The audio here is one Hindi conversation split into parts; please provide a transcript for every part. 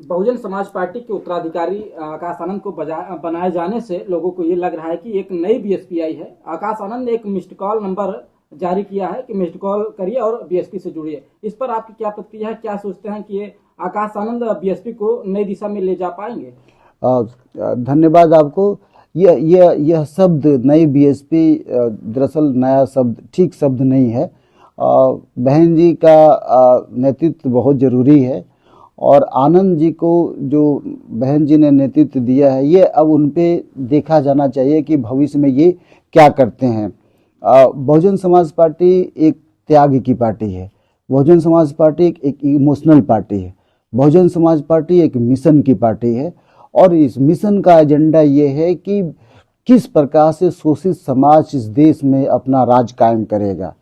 बहुजन समाज पार्टी के उत्तराधिकारी आकाश आनंद को बनाए जाने से लोगों को ये लग रहा है कि एक नई बीएसपी आई है। आकाश आनंद ने एक मिस्ड कॉल नंबर जारी किया है कि मिस्ड कॉल करिए और बीएसपी से जुड़िए। इस पर आपकी क्या प्रतिक्रिया है? क्या सोचते हैं कि ये आकाश आनंद बीएसपी को नई दिशा में ले जा पाएंगे? धन्यवाद आपको। यह शब्द नई बीएसपी दरअसल नया शब्द, ठीक शब्द नहीं है। बहन जी का नेतृत्व बहुत जरूरी है और आनंद जी को जो बहन जी ने नेतृत्व दिया है, ये अब उन पे देखा जाना चाहिए कि भविष्य में ये क्या करते हैं। बहुजन समाज पार्टी एक त्याग की पार्टी है। बहुजन समाज पार्टी एक इमोशनल पार्टी है। बहुजन समाज पार्टी एक मिशन की पार्टी है और इस मिशन का एजेंडा ये है कि किस प्रकार से शोषित समाज इस देश में अपना राज कायम करेगा।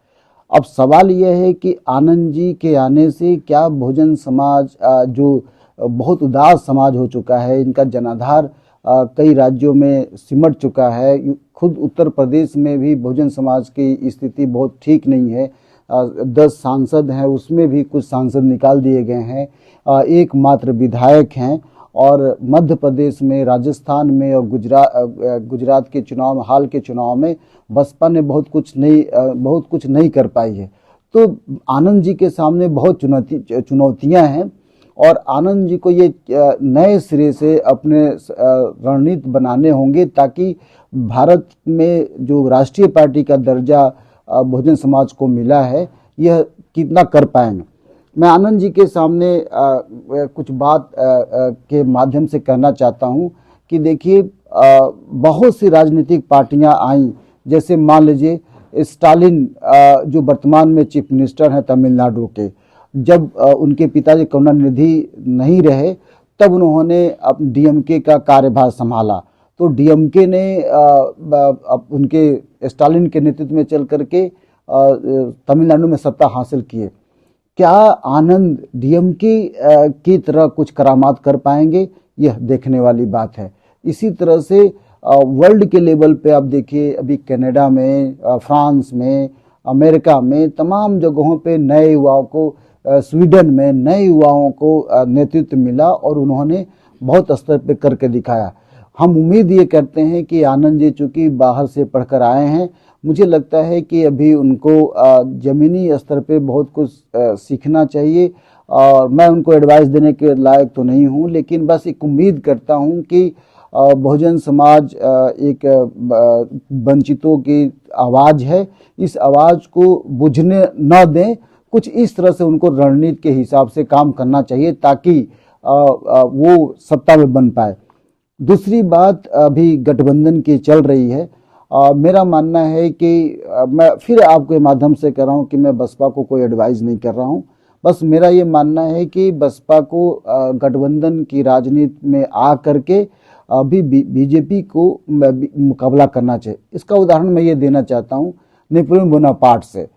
अब सवाल यह है कि आनंद जी के आने से क्या बहुजन समाज जो बहुत उदास समाज हो चुका है, इनका जनाधार कई राज्यों में सिमट चुका है, खुद उत्तर प्रदेश में भी बहुजन समाज की स्थिति बहुत ठीक नहीं है। 10 सांसद हैं, उसमें भी कुछ सांसद निकाल दिए गए हैं, एकमात्र विधायक हैं और मध्य प्रदेश में, राजस्थान में और गुजरात के चुनाव में, हाल के चुनाव में बसपा ने बहुत कुछ नहीं कर पाई है। तो आनंद जी के सामने बहुत चुनौतियां हैं और आनंद जी को ये नए सिरे से अपने रणनीति बनाने होंगे ताकि भारत में जो राष्ट्रीय पार्टी का दर्जा बहुजन समाज को मिला है, यह कितना कर पाएंगे। मैं आनंद जी के सामने कुछ बात के माध्यम से कहना चाहता हूं कि देखिए, बहुत सी राजनीतिक पार्टियां आई, जैसे मान लीजिए स्टालिन जो वर्तमान में चीफ मिनिस्टर हैं तमिलनाडु के, जब उनके पिताजी करुणानिधि नहीं रहे तब उन्होंने डीएमके का कार्यभार संभाला। तो डीएमके ने उनके स्टालिन के नेतृत्व में चल करके तमिलनाडु में सत्ता हासिल किए। क्या आनंद डीएमके की तरह कुछ करामात कर पाएंगे? यह देखने वाली बात है। इसी तरह से वर्ल्ड के लेवल पे आप देखिए, अभी कनाडा में, फ्रांस में, अमेरिका में, तमाम जगहों पे नए युवाओं को, स्वीडन में नए युवाओं को नेतृत्व मिला और उन्होंने बहुत स्तर पे करके दिखाया। हम उम्मीद ये करते हैं कि आनंद जी चूंकि बाहर से पढ़कर आए हैं, मुझे लगता है कि अभी उनको जमीनी स्तर पे बहुत कुछ सीखना चाहिए और मैं उनको एडवाइस देने के लायक तो नहीं हूं, लेकिन बस एक उम्मीद करता हूं कि बहुजन समाज एक वंचितों की आवाज है, इस आवाज को बुझने न दें। कुछ इस तरह से उनको रणनीति के हिसाब से काम करना चाहिए ताकि वो सत्ता में बन पाए। दूसरी बात अभी गठबंधन की चल रही है। मेरा मानना है कि मैं फिर आपके माध्यम से कह रहा हूं कि मैं बसपा को कोई एडवाइस नहीं कर रहा हूं, बस मेरा ये मानना है कि बसपा को गठबंधन की राजनीति में आ करके अभी बीजेपी को मुकाबला करना चाहिए। इसका उदाहरण मैं ये देना चाहता हूँ नेपोलियन बोनापार्ट से।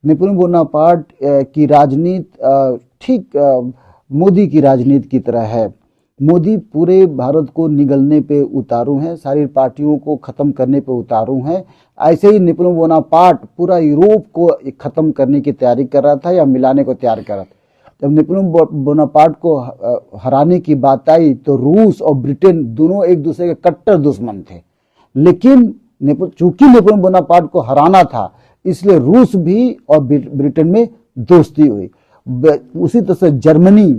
नेपोलियन बोनापार्ट की राजनीति ठीक मोदी की राजनीति की तरह है। मोदी पूरे भारत को निगलने पे उतारू हैं, सारी पार्टियों को खत्म करने पे उतारू हैं। ऐसे ही नेपोलियन बोनापार्ट पूरा यूरोप को खत्म करने की तैयारी कर रहा था या मिलाने को तैयार कर रहा था। जब नेपोलियन बोनापार्ट को हराने की बात आई तो रूस और ब्रिटेन दोनों एक दूसरे के कट्टर दुश्मन थे, लेकिन चूंकि नेपोलियन बोनापार्ट को हराना था इसलिए रूस भी और ब्रिटेन में दोस्ती हुई। उसी तरह से जर्मनी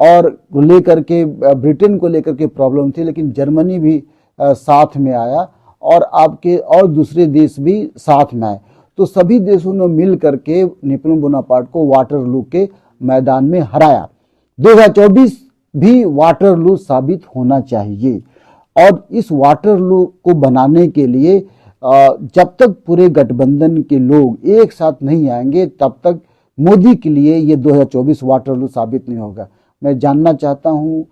और लेकर के ब्रिटेन को लेकर के प्रॉब्लम थी, लेकिन जर्मनी भी साथ में आया और आपके और दूसरे देश भी साथ में आए। तो सभी देशों ने मिल करके नेपोलियन बोनापार्ट को वाटरलू के मैदान में हराया। 2024 भी वाटरलू साबित होना चाहिए और इस वाटरलू को बनाने के लिए जब तक पूरे गठबंधन के लोग एक साथ नहीं आएंगे तब तक मोदी के लिए ये 2024 वाटरलू साबित नहीं होगा। मैं जानना चाहता हूं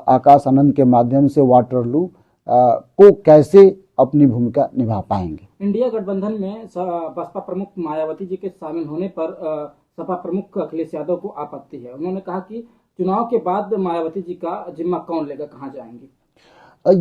आकाश आनंद के माध्यम से वाटरलू को कैसे अपनी भूमिका निभा पाएंगे। इंडिया गठबंधन में बसपा प्रमुख मायावती जी के शामिल होने पर सपा प्रमुख अखिलेश यादव को आपत्ति है। उन्होंने कहा कि चुनाव के बाद मायावती जी का जिम्मा कौन लेगा, कहां जाएंगी?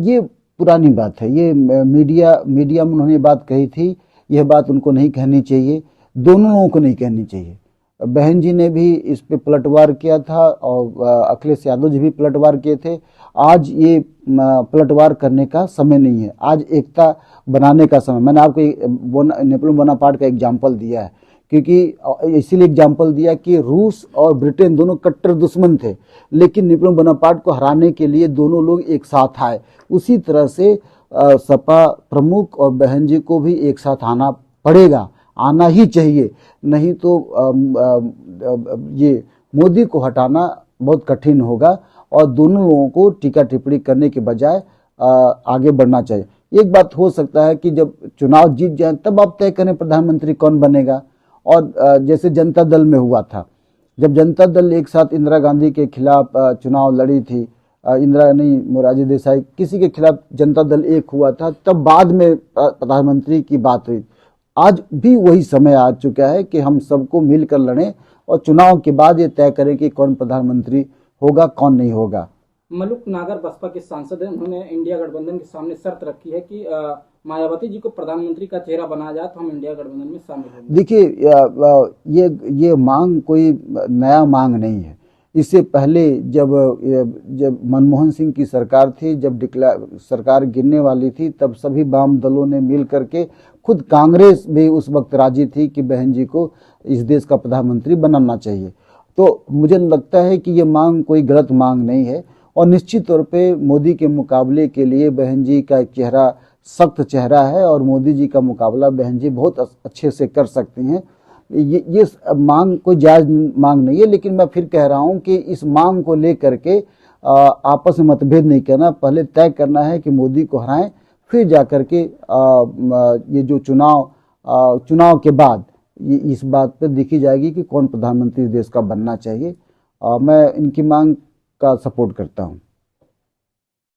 ये पुरानी बात है। ये मीडिया में उन्होंने बात कही थी, यह बात उनको नहीं कहनी चाहिए, दोनों लोगों को नहीं कहनी चाहिए। बहन जी ने भी इस पे पलटवार किया था और अखिलेश यादव जी भी पलटवार किए थे। आज ये पलटवार करने का समय नहीं है, आज एकता बनाने का समय। मैंने आपको नेपोलियन बोनापार्ट का एग्जाम्पल दिया है, क्योंकि इसीलिए एग्जाम्पल दिया कि रूस और ब्रिटेन दोनों कट्टर दुश्मन थे, लेकिन नेपोलियन बोनापार्ट को हराने के लिए दोनों लोग एक साथ आए। उसी तरह से सपा प्रमुख और बहन जी को भी एक साथ आना पड़ेगा, आना ही चाहिए, नहीं तो ये मोदी को हटाना बहुत कठिन होगा और दोनों लोगों को टीका टिप्पणी करने के बजाय आगे बढ़ना चाहिए। एक बात हो सकता है कि जब चुनाव जीत जाए तब आप तय करें प्रधानमंत्री कौन बनेगा। और जैसे जनता दल में हुआ था, जब जनता दल एक साथ इंदिरा गांधी के खिलाफ चुनाव लड़ी थी, इंदिरा नहीं मोरारजी देसाई, किसी के खिलाफ जनता दल एक हुआ था, तब बाद में प्रधानमंत्री की बात हुई। आज भी वही समय आ चुका है कि हम सबको मिलकर लड़ें और चुनाव के बाद ये तय करें कि कौन प्रधानमंत्री होगा कौन नहीं होगा। मलूक नागर बसपा के सांसद हैं, उन्होंने इंडिया गठबंधन के सामने शर्त रखी है कि मायावती जी को प्रधानमंत्री का चेहरा बनाया जाए तो हम इंडिया गठबंधन में शामिल होंगे। देखिए, ये मांग कोई नया मांग नहीं है। इससे पहले जब मनमोहन सिंह की सरकार थी, जब सरकार गिरने वाली थी, तब सभी वाम दलों ने मिल करके, खुद कांग्रेस भी उस वक्त राजी थी कि बहन जी को इस देश का प्रधानमंत्री बनाना चाहिए। तो मुझे लगता है कि ये मांग कोई गलत मांग नहीं है और निश्चित तौर पे मोदी के मुकाबले के लिए बहन जी का एक चेहरा सख्त चेहरा है और मोदी जी का मुकाबला बहन जी बहुत अच्छे से कर सकती हैं। ये मांग कोई जायज मांग नहीं है, लेकिन मैं फिर कह रहा हूं कि इस मांग को लेकर के आपस में मतभेद नहीं करना, पहले तय करना है कि मोदी को हराएं, फिर जाकर के ये जो चुनाव के बाद इस बात पर देखी जाएगी कि कौन प्रधानमंत्री देश का बनना चाहिए। मैं इनकी मांग का सपोर्ट करता हूं।